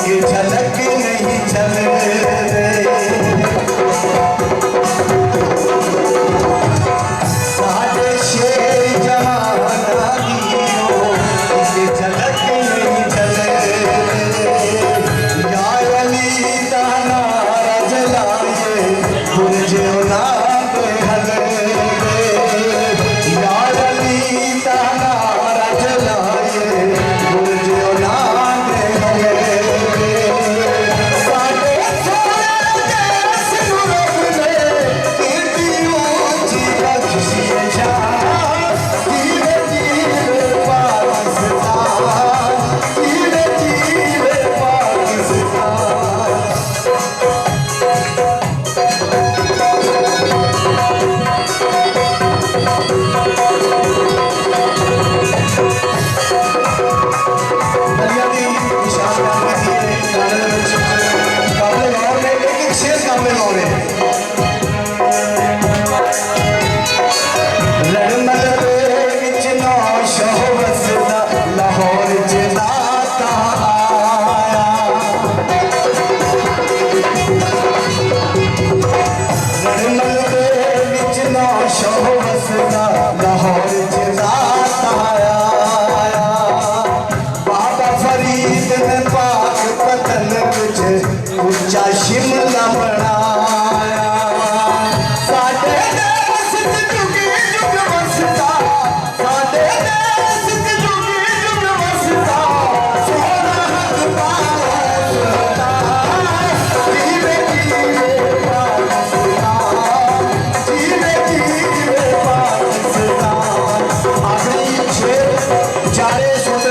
एक झलक नहीं चल साढ़े शेर जमाना दियो एक झलक नहीं चल या अली ताना रजलाए गुरजे ना हल या अली ताना रजलाए गुरजे ना लाहौर जनाता आया बाबा फरीद ने पाक पतन कुछ ऊंचा शिमला बनाया साडे देश च जुगे जुग वसदा साडे देश च जुगे जुग वसदा सोना हक पाया जीवे जीवे पाकिस्तान जीवे जीवे जारे सुन